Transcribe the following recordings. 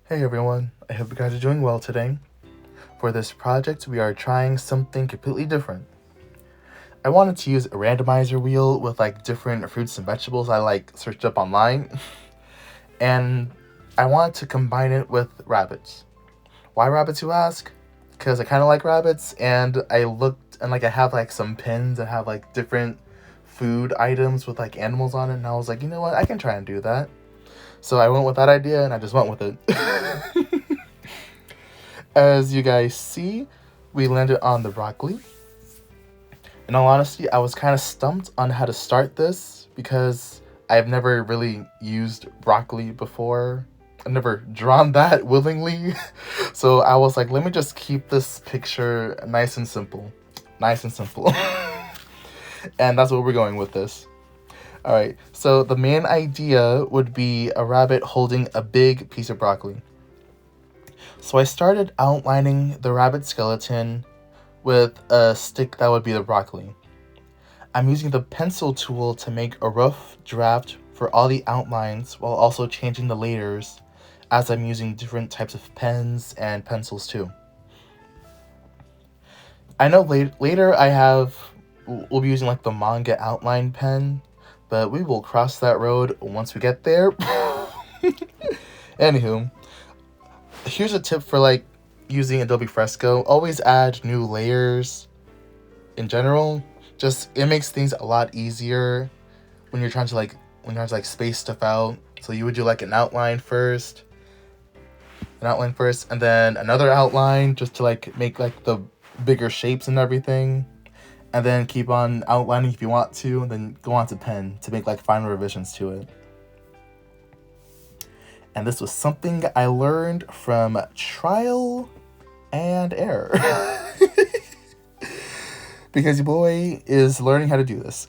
Hey everyone, I hope you guys are doing well today. For this project, we are trying something completely different. I wanted to use a randomizer wheel with different fruits and vegetables I searched up online, and I wanted to combine it with rabbits. Why rabbits, you ask? Because I kind of like rabbits, and I looked and I have some pins that have different food items with animals on it, and I was like, you know what, I can try and do that. So I went with that idea and I just went with it. As you guys see, we landed on the broccoli. In all honesty, I was kind of stumped on how to start this because I've never really used broccoli before. I've never drawn that willingly. So I was like, let me just keep this picture nice and simple. Nice and simple. And that's what we're going with this. Alright, so the main idea would be a rabbit holding a big piece of broccoli. So I started outlining the rabbit skeleton with a stick that would be the broccoli. I'm using the pencil tool to make a rough draft for all the outlines while also changing the layers as I'm using different types of pens and pencils too. I know later we'll be using the manga outline pen, but we will cross that road once we get there. Anywho, here's a tip for using Adobe Fresco. Always add new layers in general. Just it makes things a lot easier when you're trying to space stuff out. So you would do an outline first, and then another outline just to make the bigger shapes and everything, and then keep on outlining if you want to, and then go on to pen to make final revisions to it. And this was something I learned from trial and error. Because your boy is learning how to do this.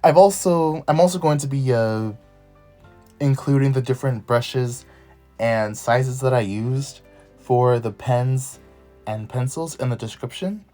I'm also going to be including the different brushes and sizes that I used for the pens and pencils in the description.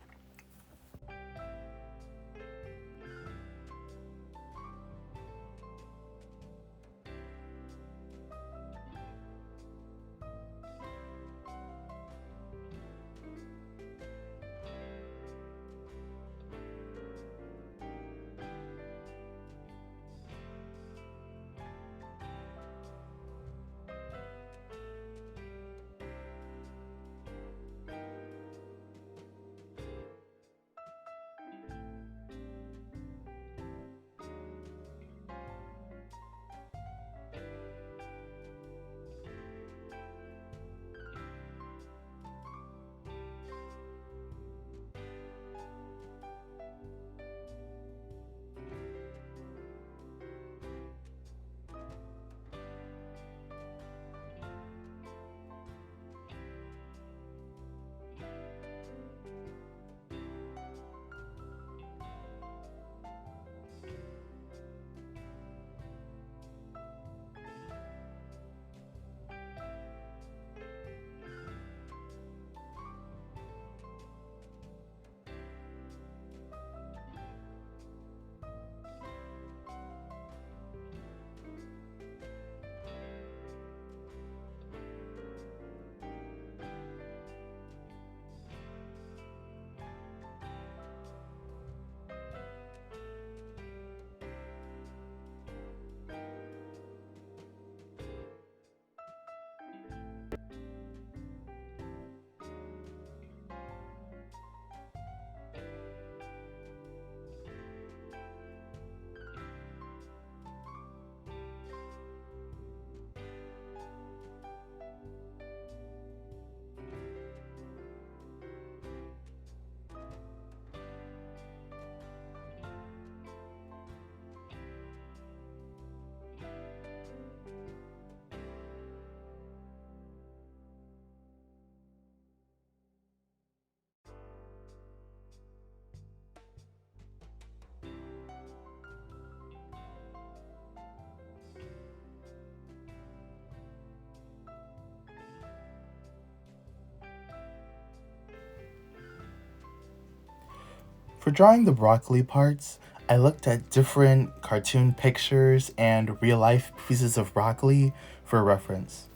For drawing the broccoli parts, I looked at different cartoon pictures and real-life pieces of broccoli for reference.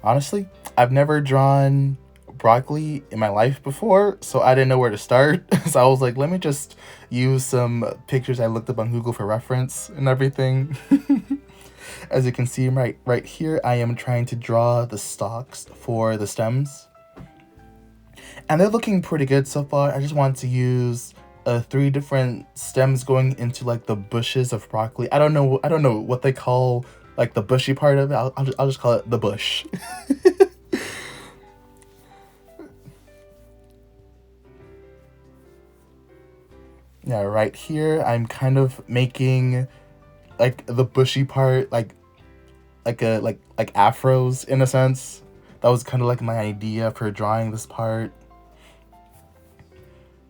Honestly, I've never drawn broccoli in my life before, so I didn't know where to start. So I was like, let me just use some pictures I looked up on Google for reference and everything. As you can see right here, I am trying to draw the stalks for the stems. And they're looking pretty good so far. I just want to use 3 different stems going into like the bushes of broccoli. I don't know what they call like the bushy part of it. I'll just call it the bush. Yeah, right here I'm kind of making like the bushy part like afros in a sense. That was kind of like my idea for drawing this part.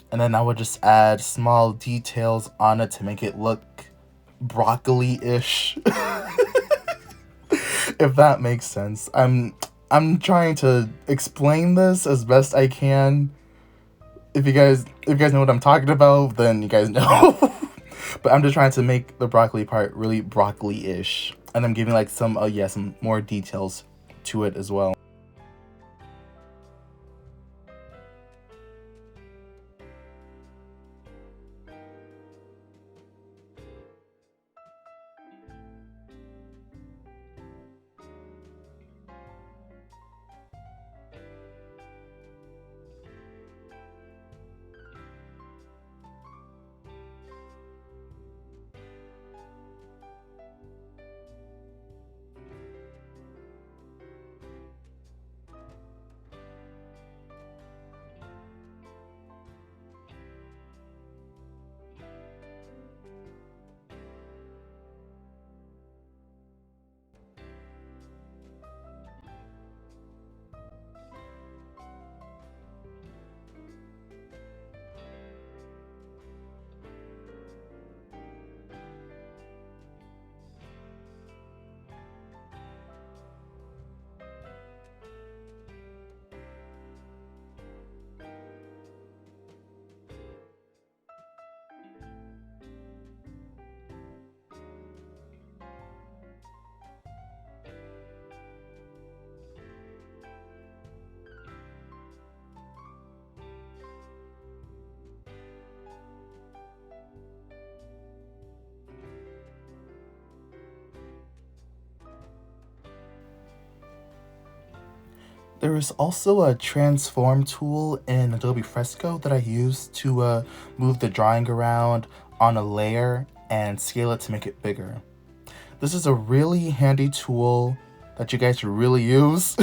And then I would just add small details on it to make it look broccoli-ish. If that makes sense. I'm trying to explain this as best I can. If you guys know what I'm talking about, then you guys know. But I'm just trying to make the broccoli part really broccoli-ish. And I'm giving like some more details to it as well. There is also a transform tool in Adobe Fresco that I use to move the drawing around on a layer and scale it to make it bigger. This is a really handy tool that you guys should really use.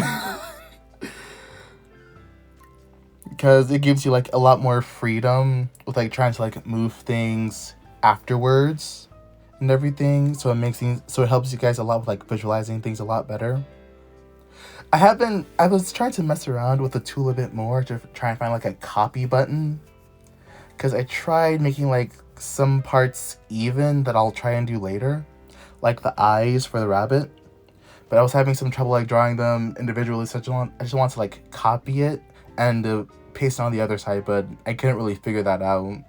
Because it gives you like a lot more freedom with like trying to like move things afterwards and everything. So it helps you guys a lot with like visualizing things a lot better. I was trying to mess around with the tool a bit more to try and find like a copy button. Because I tried making like some parts even that I'll try and do later. Like the eyes for the rabbit. But I was having some trouble like drawing them individually, so I just want to like copy it and paste it on the other side, but I couldn't really figure that out.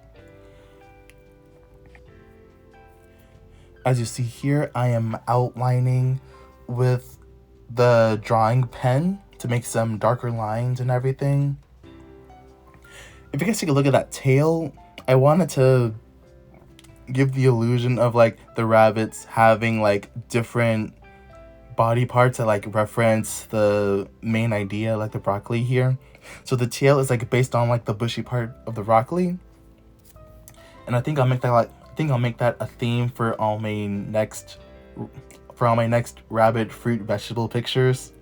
As you see here, I am outlining with the drawing pen to make some darker lines and everything. If you guys take a look at that tail, I wanted to give the illusion of like the rabbits having like different body parts that like reference the main idea, like the broccoli here. So the tail is like based on like the bushy part of the broccoli. And I think I'll make that a theme for all my next rabbit fruit vegetable pictures,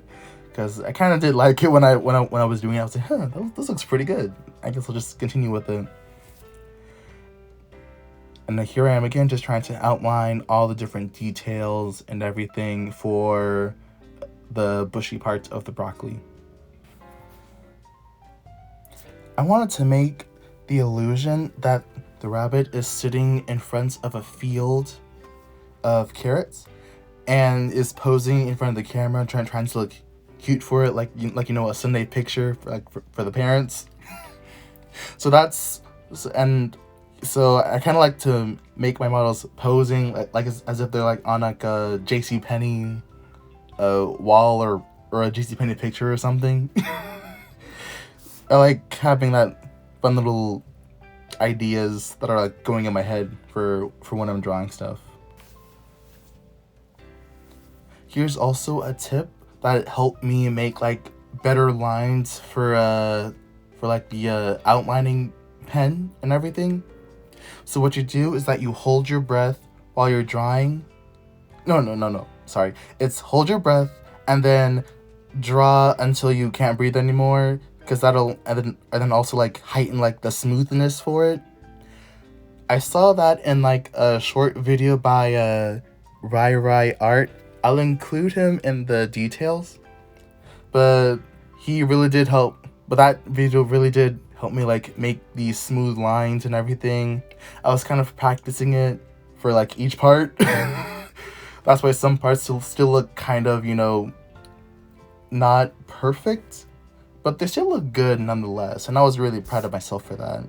because I kind of did like it when I was doing it. I was like, huh, this looks pretty good. I guess I'll just continue with it. And then here I am again, just trying to outline all the different details and everything for the bushy parts of the broccoli. I wanted to make the illusion that the rabbit is sitting in front of a field of carrots and is posing in front of the camera, trying to look cute for it, like a Sunday picture for the parents. So So I kind of like to make my models posing like as if they're like on like a JCPenney wall or a JCPenney picture or something. I like having that fun little ideas that are like going in my head for when I'm drawing stuff. Here's also a tip that helped me make like better lines for like the outlining pen and everything. So what you do is that you hold your breath while you're drawing. No. Sorry. It's hold your breath and then draw until you can't breathe anymore, because that'll and then also like heighten like the smoothness for it. I saw that in like a short video by Rai Art. I'll include him in the details. But he really did help. But that video really did help me like make these smooth lines and everything. I was kind of practicing it for like each part. That's why some parts still look kind of, you know, not perfect, but they still look good nonetheless. And I was really proud of myself for that.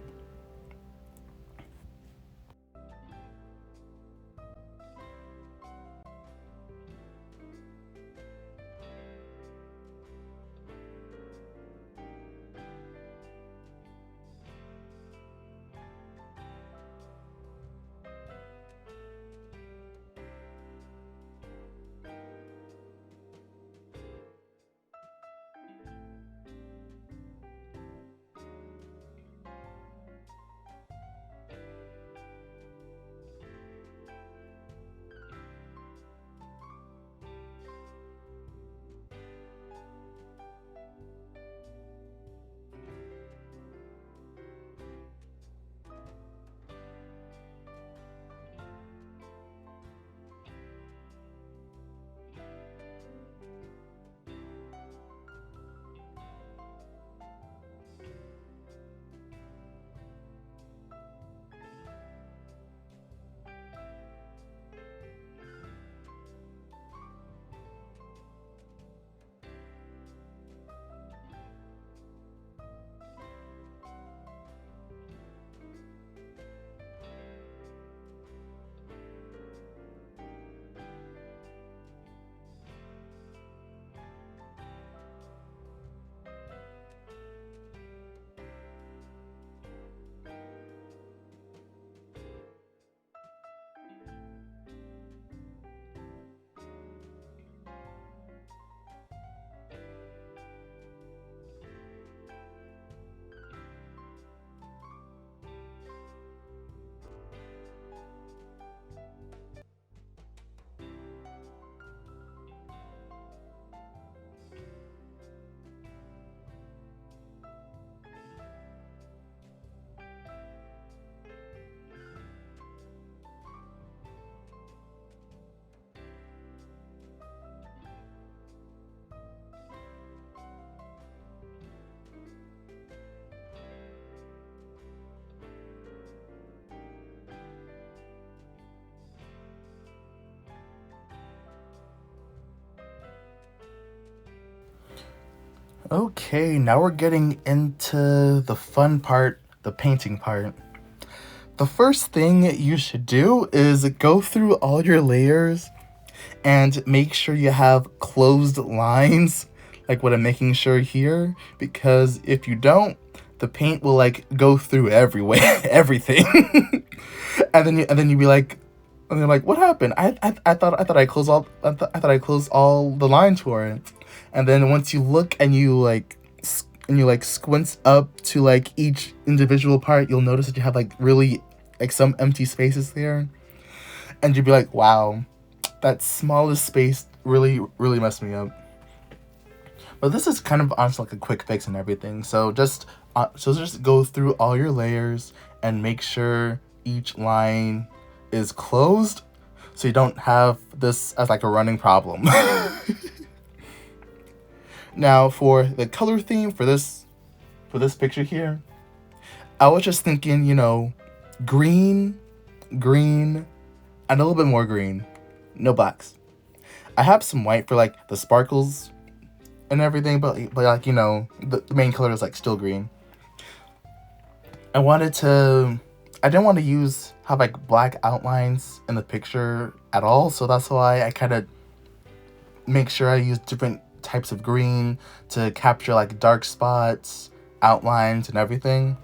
Okay, now we're getting into the fun part, the painting part. The first thing you should do is go through all your layers and make sure you have closed lines, like what I'm making sure here, because if you don't, the paint will like go through everywhere, everything. And then you'd be like, and they're like, what happened? I thought I closed all the lines for it. And then once you look and you like squint up to like each individual part, you'll notice that you have like really like some empty spaces there. And you'd be like, wow, that smallest space really messed me up. But this is kind of honestly like a quick fix and everything. So just go through all your layers and make sure each line is closed, so you don't have this as like a running problem. Now for the color theme for this picture here, I was just thinking, you know, green, and a little bit more green, no blacks. I have some white for like the sparkles and everything, but like, you know, the main color is like still green. I I didn't want to have like black outlines in the picture at all, so that's why I kind of make sure I use different types of green to capture like dark spots, outlines, and everything.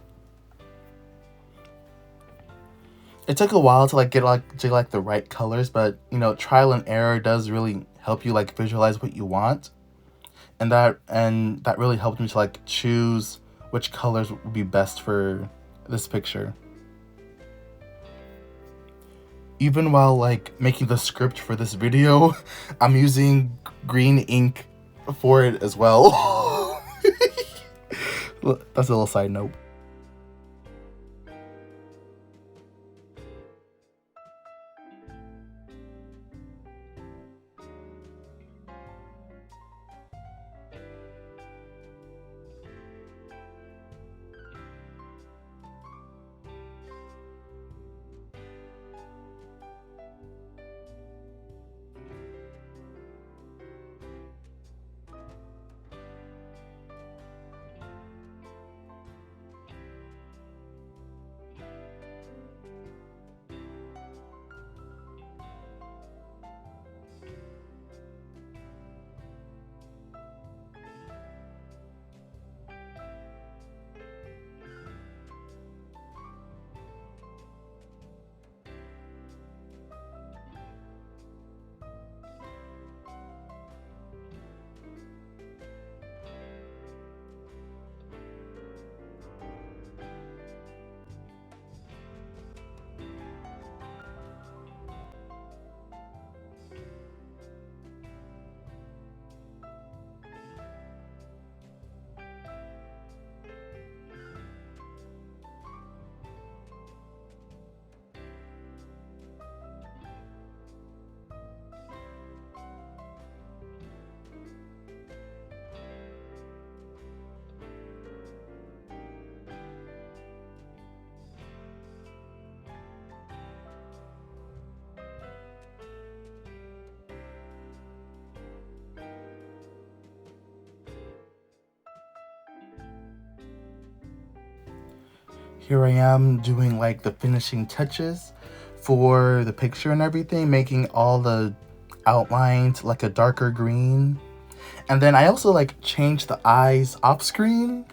It took a while to get the right colors, but you know, trial and error does really help you like visualize what you want, and that really helped me to like choose which colors would be best for this picture. Even while like making the script for this video, I'm using green ink for it as well. That's a little side note. Here I am doing like the finishing touches for the picture and everything, making all the outlines like a darker green. And then I also like changed the eyes off screen.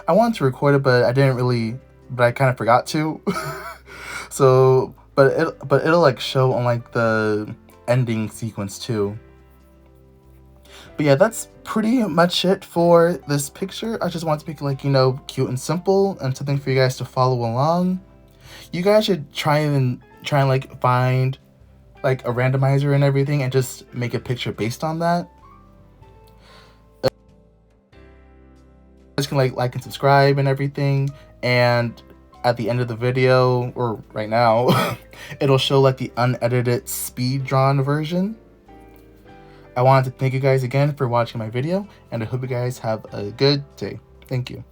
I wanted to record it, but I kind of forgot to. So, but it'll like show on like the ending sequence too. But yeah, that's pretty much it for this picture. I just want to make it like, you know, cute and simple and something for you guys to follow along. You guys should try and like find like a randomizer and everything and just make a picture based on that. You guys can like and subscribe and everything, and at the end of the video, or right now, it'll show like the unedited speed drawn version. I wanted to thank you guys again for watching my video, and I hope you guys have a good day. Thank you.